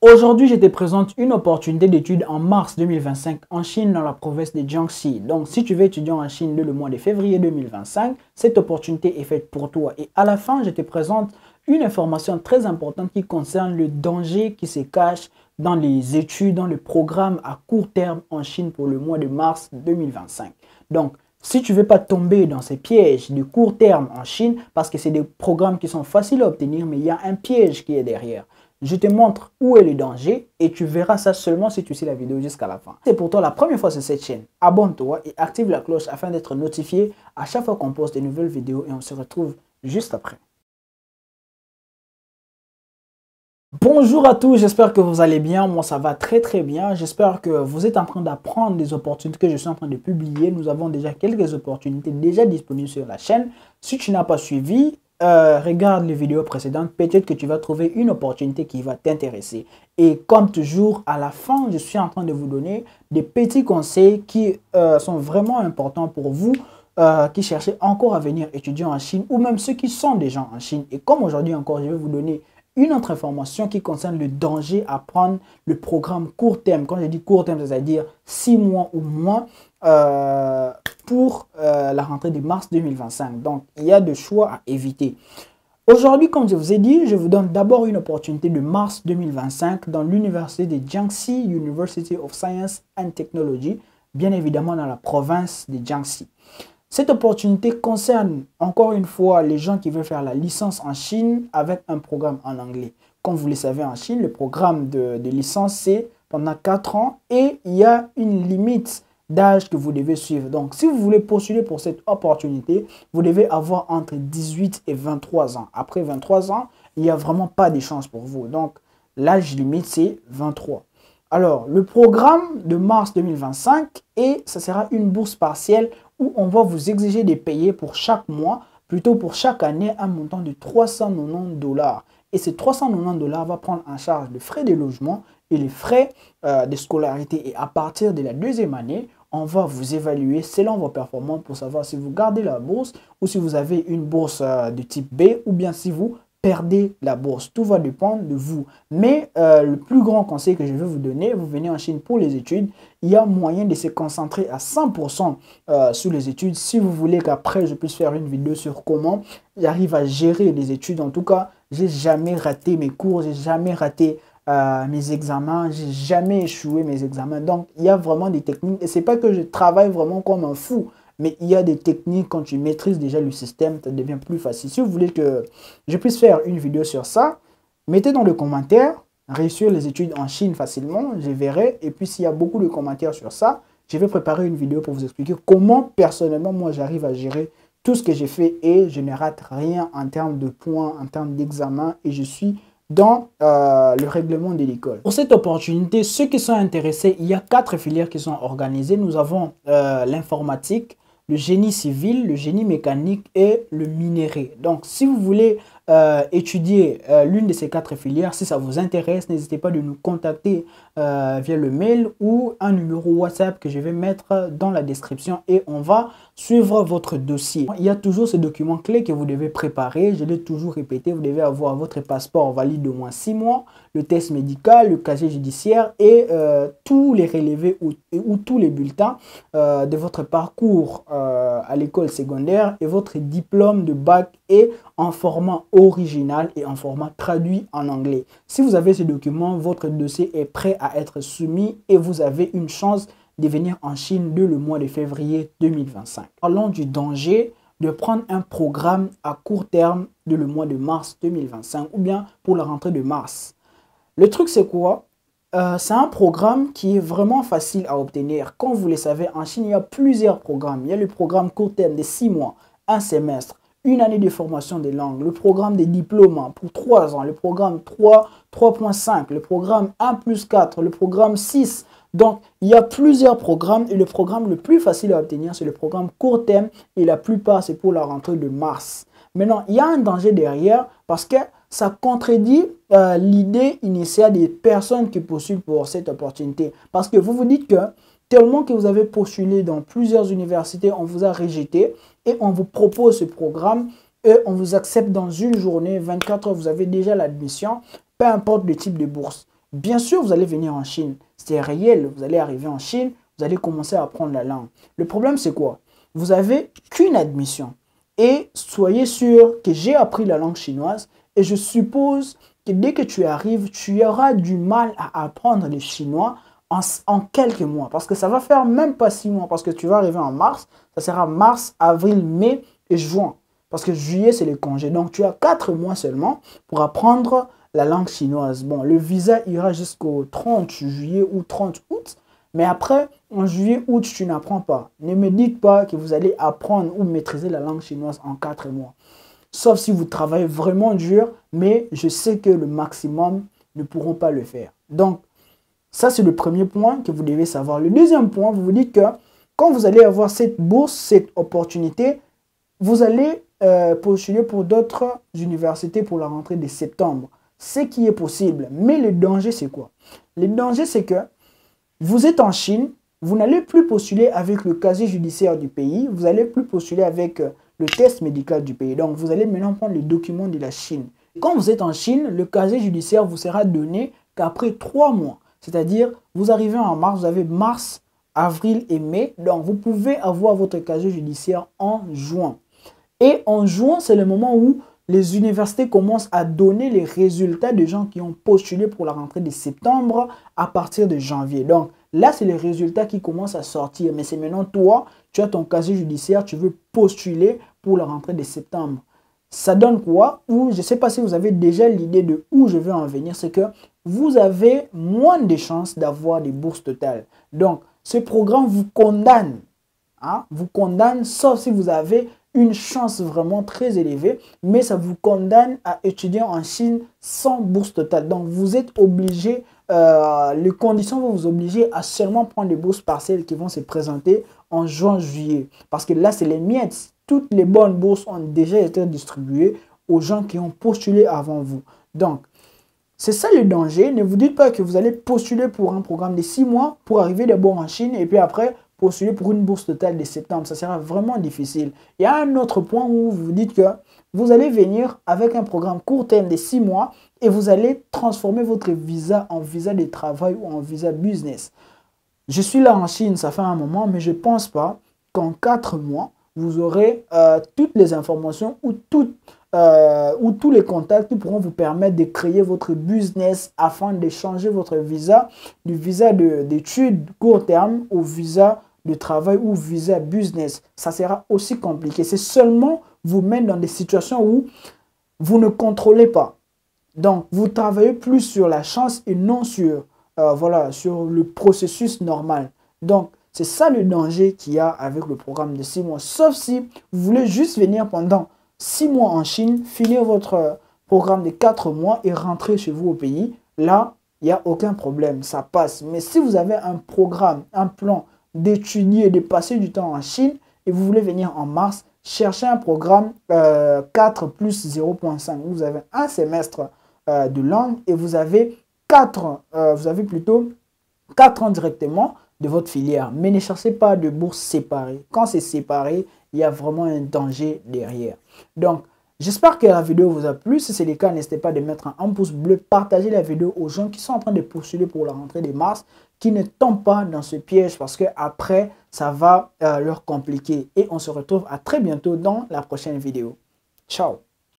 Aujourd'hui, je te présente une opportunité d'études en mars 2025 en Chine dans la province de Jiangxi. Donc, si tu veux étudier en Chine le mois de février 2025, cette opportunité est faite pour toi. Et à la fin, je te présente une information très importante qui concerne le danger qui se cache dans les études, dans le programme à court terme en Chine pour le mois de mars 2025. Donc, si tu ne veux pas tomber dans ces pièges de court terme en Chine, parce que c'est des programmes qui sont faciles à obtenir, mais il y a un piège qui est derrière. Je te montre où est le danger et tu verras ça seulement si tu suis la vidéo jusqu'à la fin. C'est pour toi la première fois sur cette chaîne. Abonne-toi et active la cloche afin d'être notifié à chaque fois qu'on poste de nouvelles vidéos et on se retrouve juste après. Bonjour à tous, j'espère que vous allez bien. Moi, ça va très bien. J'espère que vous êtes en train d'apprendre des opportunités que je suis en train de publier. Nous avons déjà quelques opportunités déjà disponibles sur la chaîne. Si tu n'as pas suivi, regarde les vidéos précédentes, peut-être que tu vas trouver une opportunité qui va t'intéresser. Et comme toujours, à la fin, je suis en train de vous donner des petits conseils qui sont vraiment importants pour vous qui cherchez encore à venir étudier en Chine ou même ceux qui sont déjà en Chine. Et comme aujourd'hui encore, je vais vous donner une autre information qui concerne le danger à prendre le programme court terme. Quand je dis court terme, c'est-à-dire 6 mois ou moins pour la rentrée de mars 2025. Donc, il y a des choix à éviter. Aujourd'hui, comme je vous ai dit, je vous donne d'abord une opportunité de mars 2025 dans l'université de Jiangxi, University of Science and Technology, bien évidemment dans la province de Jiangxi. Cette opportunité concerne encore une fois les gens qui veulent faire la licence en Chine avec un programme en anglais. Comme vous le savez, en Chine, le programme de licence, c'est pendant 4 ans et il y a une limite d'âge que vous devez suivre. Donc, si vous voulez postuler pour cette opportunité, vous devez avoir entre 18 et 23 ans. Après 23 ans, il n'y a vraiment pas de chance pour vous. Donc, l'âge limite, c'est 23. Alors, le programme de mars 2025, et ça sera une bourse partielle où on va vous exiger de payer pour chaque mois, plutôt pour chaque année, un montant de 390 $. Et ces 390 $ va prendre en charge les frais de logement et les frais de scolarité. Et à partir de la deuxième année, on va vous évaluer selon vos performances pour savoir si vous gardez la bourse ou si vous avez une bourse de type B ou bien si vous perdez la bourse. Tout va dépendre de vous. Mais le plus grand conseil que je vais vous donner, vous venez en Chine pour les études, il y a moyen de se concentrer à 100% sur les études. Si vous voulez qu'après je puisse faire une vidéo sur comment j'arrive à gérer les études, en tout cas, j'ai jamais raté mes cours, j'ai jamais raté mes examens, j'ai jamais échoué mes examens. Donc, il y a vraiment des techniques. Et c'est pas que je travaille vraiment comme un fou. Mais il y a des techniques, quand tu maîtrises déjà le système, ça devient plus facile. Si vous voulez que je puisse faire une vidéo sur ça, mettez dans les commentaires, réussir les études en Chine facilement, je verrai. Et puis s'il y a beaucoup de commentaires sur ça, je vais préparer une vidéo pour vous expliquer comment personnellement, moi, j'arrive à gérer tout ce que j'ai fait et je ne rate rien en termes de points, en termes d'examen et je suis dans le règlement de l'école. Pour cette opportunité, ceux qui sont intéressés, il y a 4 filières qui sont organisées. Nous avons l'informatique, le génie civil, le génie mécanique et le minerai. Donc, si vous voulez étudier l'une de ces 4 filières, si ça vous intéresse, n'hésitez pas de nous contacter via le mail ou un numéro WhatsApp que je vais mettre dans la description et on va suivre votre dossier. Il y a toujours ce document clé que vous devez préparer. Je l'ai toujours répété, vous devez avoir votre passeport valide d'au moins 6 mois, le test médical, le casier judiciaire et tous les relevés ou tous les bulletins de votre parcours à l'école secondaire et votre diplôme de bac et en format original et en format traduit en anglais. Si vous avez ces documents, votre dossier est prêt à être soumis et vous avez une chance de venir en Chine dès le mois de février 2025. Parlons du danger de prendre un programme à court terme dès le mois de mars 2025 ou bien pour la rentrée de mars. Le truc c'est quoi? C'est un programme qui est vraiment facile à obtenir. Comme vous le savez, en Chine, il y a plusieurs programmes. Il y a le programme court terme de 6 mois, un semestre, une année de formation des langues, le programme des diplômes pour 3 ans, le programme 3.5, le programme 1+4, le programme 6. Donc, il y a plusieurs programmes et le programme le plus facile à obtenir, c'est le programme court terme et la plupart, c'est pour la rentrée de mars. Maintenant, il y a un danger derrière parce que ça contredit l'idée initiale des personnes qui postulent pour cette opportunité. Parce que vous vous dites que tellement que vous avez postulé dans plusieurs universités, on vous a rejeté et on vous propose ce programme et on vous accepte dans une journée, 24 heures, vous avez déjà l'admission, peu importe le type de bourse. Bien sûr, vous allez venir en Chine. C'est réel. Vous allez arriver en Chine, vous allez commencer à apprendre la langue. Le problème, c'est quoi? Vous avez qu'une admission. Et soyez sûr que j'ai appris la langue chinoise et je suppose que dès que tu arrives, tu auras du mal à apprendre le chinois en quelques mois. Parce que ça va faire même pas 6 mois. Parce que tu vas arriver en mars. Ça sera mars, avril, mai et juin. Parce que juillet, c'est les congés. Donc, tu as 4 mois seulement pour apprendre la langue chinoise. Bon, le visa ira jusqu'au 30 juillet ou 30 août. Mais après, en juillet, août, tu n'apprends pas. Ne me dites pas que vous allez apprendre ou maîtriser la langue chinoise en 4 mois. Sauf si vous travaillez vraiment dur, mais je sais que le maximum ne pourront pas le faire. Donc, ça, c'est le premier point que vous devez savoir. Le deuxième point, vous vous dites que quand vous allez avoir cette bourse, cette opportunité, vous allez postuler pour d'autres universités pour la rentrée de septembre. Ce qui est possible. Mais le danger, c'est quoi? Le danger, c'est que vous êtes en Chine, vous n'allez plus postuler avec le casier judiciaire du pays, vous n'allez plus postuler avec le test médical du pays. Donc, vous allez maintenant prendre les documents de la Chine. Quand vous êtes en Chine, le casier judiciaire vous sera donné qu'après 3 mois. C'est-à-dire, vous arrivez en mars, vous avez mars, avril et mai. Donc, vous pouvez avoir votre casier judiciaire en juin. Et en juin, c'est le moment où les universités commencent à donner les résultats des gens qui ont postulé pour la rentrée de septembre à partir de janvier. Donc là, c'est les résultats qui commencent à sortir. Mais c'est maintenant toi, tu as ton casier judiciaire, tu veux postuler pour la rentrée de septembre. Ça donne quoi? Ou je ne sais pas si vous avez déjà l'idée de où je veux en venir. C'est que vous avez moins de chances d'avoir des bourses totales. Donc, ce programme vous condamne. Vous condamne, sauf si vous avez une chance vraiment très élevée, mais ça vous condamne à étudier en Chine sans bourse totale. Donc, vous êtes obligé, les conditions vont vous obliger à seulement prendre des bourses partielles qui vont se présenter en juin-juillet. Parce que là, c'est les miettes. Toutes les bonnes bourses ont déjà été distribuées aux gens qui ont postulé avant vous. Donc, c'est ça le danger. Ne vous dites pas que vous allez postuler pour un programme de 6 mois pour arriver d'abord en Chine et puis après postuler pour une bourse totale de septembre. Ça sera vraiment difficile. Il y a un autre point où vous vous dites que vous allez venir avec un programme court terme de 6 mois et vous allez transformer votre visa en visa de travail ou en visa business. Je suis là en Chine, ça fait un moment, mais je ne pense pas qu'en 4 mois, vous aurez toutes les informations ou tous les contacts qui pourront vous permettre de créer votre business afin de changer votre visa du visa d'études court terme au visa de travail ou visa business. Ça sera aussi compliqué. C'est seulement vous mettre dans des situations où vous ne contrôlez pas. Donc, vous travaillez plus sur la chance et non sur, sur le processus normal. Donc, c'est ça le danger qu'il y a avec le programme de 6 mois. Sauf si vous voulez juste venir pendant 6 mois en Chine, finir votre programme de 4 mois et rentrer chez vous au pays. Là, il n'y a aucun problème, ça passe. Mais si vous avez un programme, un plan d'étudier, de passer du temps en Chine et vous voulez venir en mars, cherchez un programme 4 plus 0.5. Vous avez un semestre de langue et vous avez 4 ans directement de votre filière. Mais ne cherchez pas de bourse séparée. Quand c'est séparé, il y a vraiment un danger derrière. Donc, j'espère que la vidéo vous a plu. Si c'est le cas, n'hésitez pas de mettre un pouce bleu, partagez la vidéo aux gens qui sont en train de postuler pour la rentrée de mars, qui ne tombent pas dans ce piège parce que après, ça va leur compliquer. Et on se retrouve à très bientôt dans la prochaine vidéo. Ciao!